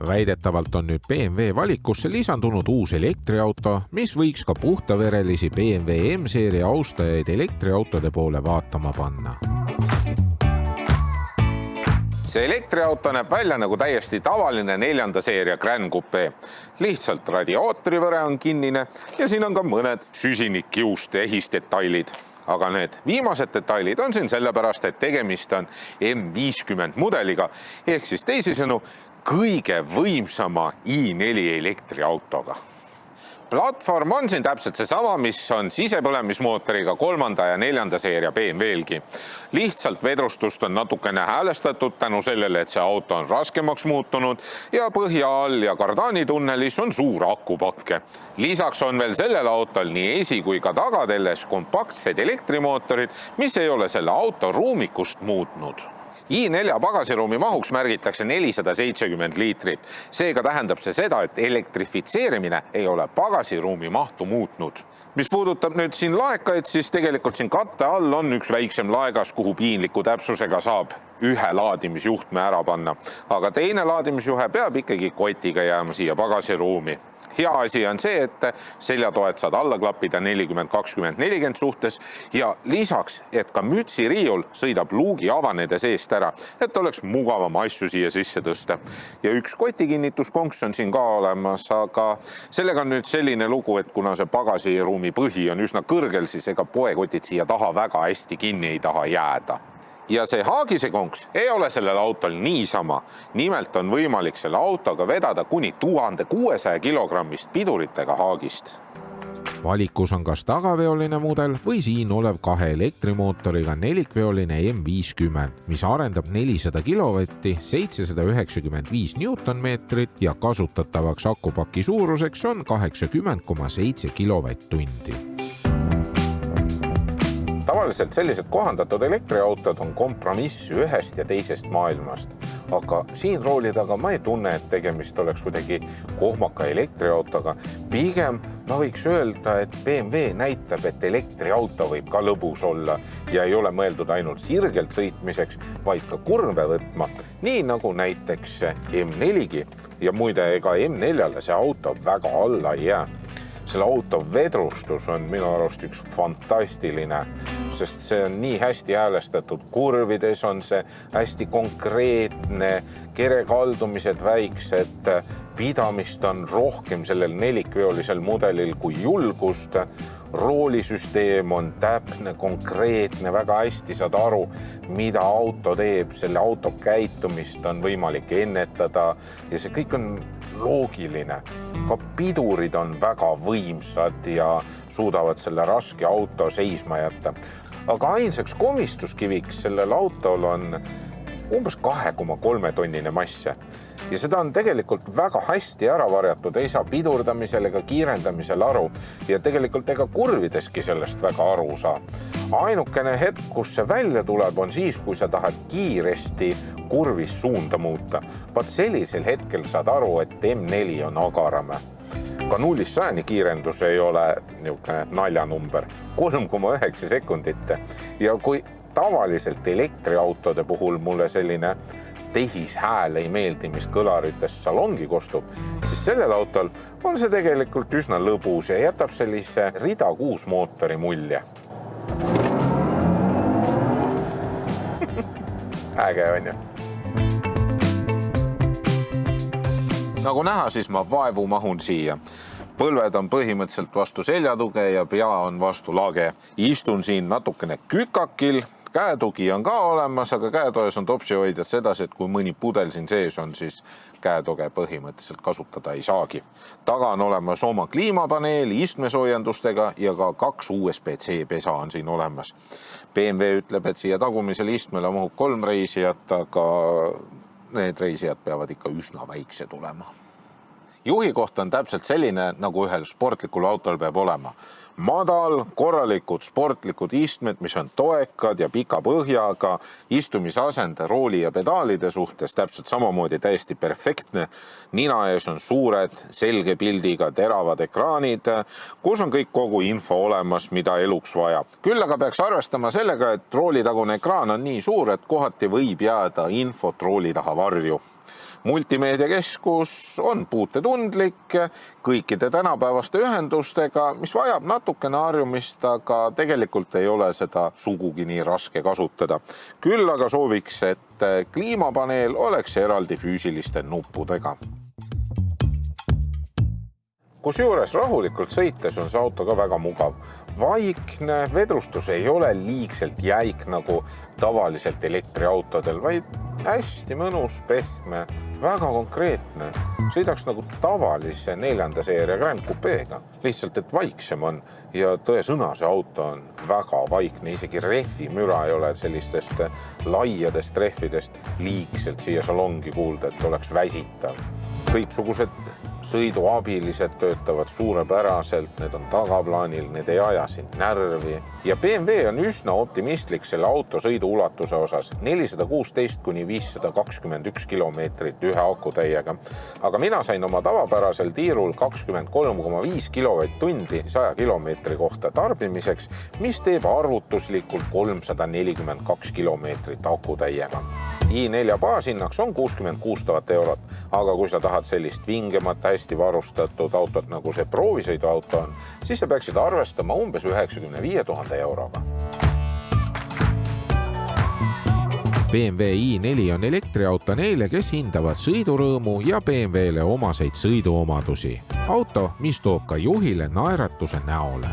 Väidetavalt on nüüd BMW valikusse lisandunud uus elektriauto, mis võiks ka puhtaverelisi BMW M-seeria austajaid elektriautode poole vaatama panna. See elektriauto näeb välja nagu täiesti tavaline 4. seeria Grand Coupe. Lihtsalt radiaatori võre on kinnine ja siin on ka mõned süsinikkiuste ehisdetailid. Aga need viimased detailid on siin sellepärast, et tegemist on M50 mudeliga, ehk siis teisisõnu kõige võimsama i4 elektriautoga. Platvorm on siin täpselt seesama, mis on sisepõlemismootoriga 3. ja 4. seeria BMW-lgi. Lihtsalt vedrustust on natukene häälestatud tänu sellele, et see auto on raskemaks muutunud ja põhja all ja kardaanitunnelis on suur akupakke. Lisaks on veel sellel autol nii esi- kui ka tagatelles kompaktsed elektrimootorid, mis ei ole selle auto ruumikust muutnud. i4 pagasiruumi mahuks märgitakse 470 liitrit. Seega tähendab see seda, et elektrifitseerimine ei ole pagasiruumi mahtu muutnud. Mis puudutab nüüd siin laekaid, siis tegelikult siin katte all on üks väiksem laegas, kuhu piinliku täpsusega saab ühe laadimisjuhtme ära panna. Aga teine laadimisjuhe peab ikkagi kotiga jääma siia pagasiruumi. Hea asi on see, et seljatoed saad alla klappida 40-20-40 suhtes ja lisaks, et ka mütsiriiul sõidab luugi avanedes eest ära, et oleks mugavam asju siia sisse tõsta. Ja üks kotikinnituskonks on siin ka olemas, aga sellega on nüüd selline lugu, et kuna see pagasiruumi põhi on üsna kõrgel, siis ega poekotid siia taha väga hästi kinni ei taha jääda. Ja see haagise konks ei ole sellel autol niisama. Nimelt on võimalik selle autoga vedada kuni 1600 kilogrammist piduritega haagist. Valikus on kas tagaveoline mudel või siin olev 2 elektrimootoriga nelikveoline M50, mis arendab 400 kilovatti, 795 newtonmeetrit ja kasutatavaks akupaki suuruseks on 80,7 kilovatt-tundi. Tavaliselt sellised kohandatud elektriautod on kompromiss ühest ja teisest maailmast. Aga siin rooli taga ma ei tunne, et tegemist oleks kuidagi kohmaka elektriautoga. Pigem ma võiks öelda, et BMW näitab, et elektriauto võib ka lõbus olla ja ei ole mõeldud ainult sirgelt sõitmiseks, vaid ka kurve võtma. Nii nagu näiteks M4-gi ja muide ega M4-le see auto väga alla ei jää. Selle auto vedrustus on minu arust üks fantastiline, sest see on nii hästi häälestatud. Kurvides on see hästi konkreetne, kerekaldumised väiksed, pidamist on rohkem sellel nelikveolisel mudelil kui julgust. Roolisüsteem on täpne, konkreetne, väga hästi saad aru, mida auto teeb. Selle auto käitumist on võimalik ennetada ja see kõik on loogiline. Ka pidurid on väga võimsad ja suudavad selle raske auto seisma jätta. Aga ainsaks komistuskiviks sellel autol on umbes 2,3 tonnine mass. Ja seda on tegelikult väga hästi ära varjatud, ei saa pidurdamisel ega kiirendamisel aru ja tegelikult ega kurvideski sellest väga aru saa. Ainukene hetk, kus see välja tuleb, on siis, kui sa tahad kiiresti kurvis suunda muuta. Vaat sellisel hetkel saad aru, et M4 on agaram. Ka 0-100 kiirendus ei ole niisugune naljanumber, 3,9 sekundit. Ja kui tavaliselt elektriautode puhul mulle selline tehishääl ei meeldi, mis kõlaritest salongi kostub, siis sellel autol on see tegelikult üsna lõbus ja jätab sellise rida 6 mootori mulje. Äge on ju. Nagu näha, siis ma vaevu mahun siia. Põlved on põhimõtteliselt vastu seljatuge ja pea on vastu lage. Istun siin natukene kükakil. Käetugi on ka olemas, aga käetoes on topsihoidjad sedasi, et kui mõni pudel siin sees on, siis käetoge põhimõtteliselt kasutada ei saagi. Taga on olemas oma kliimapaneel istmesoojendustega ja ka 2 USB-C pesa on siin olemas. BMW ütleb, et siia tagumisele istmele mahub 3 reisijat, aga need reisijad peavad ikka üsna väikse tulema. juhi koht on täpselt selline, nagu ühel sportlikul autol peab olema. Madal, korralikud sportlikud istmed, mis on toekad ja pika põhjaga, istumisasend rooli ja pedaalide suhtes täpselt samamoodi täiesti perfektne. Nina ees on suured, selge pildiga teravad ekraanid, kus on kõik kogu info olemas, mida eluks vajab. Küll aga peaks arvestama sellega, et roolitagune ekraan on nii suur, et kohati võib jääda infot rooli taha varju. Multimeediakeskus on puutetundlik kõikide tänapäevaste ühendustega, mis vajab natukene harjumist, aga tegelikult ei ole seda sugugi nii raske kasutada. Küll aga sooviks, et kliimapaneel oleks eraldi füüsiliste nuppudega. Kusjuures rahulikult sõites on see auto ka väga mugav. Vaikne, vedrustus ei ole liigselt jäik nagu tavaliselt elektriautodel, vaid hästi mõnus, pehme, väga konkreetne. Sõidaks nagu tavalise 4. seeria Grand Coupeega, lihtsalt et vaiksem on ja tõesõna see auto on väga vaikne, isegi rehvi müra ei ole sellistest laiadest rehvidest liigselt siia salongi kuulda, et oleks väsitav. Kõiksugused sõiduabilised töötavad suurepäraselt, need on tagaplaanil, need ei aja sind närvi. Ja BMW on üsna optimistlik selle auto sõidu ulatuse osas 416 kuni 521 kilomeetrit ühe akutäiega. Aga mina sain oma tavapärasel tiirul 23,5 kilovatt-tundi 100 kilomeetri kohta tarbimiseks, mis teeb arvutuslikult 342 kilomeetrit akutäiega. i4 baashinnaks on 66 000 eurot, aga kui sa tahad sellist vingemat, hästi varustatud autot, nagu see proovisõiduauto on, siis sa peaksid arvestama umbes 95 000 euroga. BMW i4 on elektriauto neile, kes hindavad sõidurõõmu ja BMW-le omaseid sõiduomadusi. Auto, mis toob ka juhile naeratuse näole.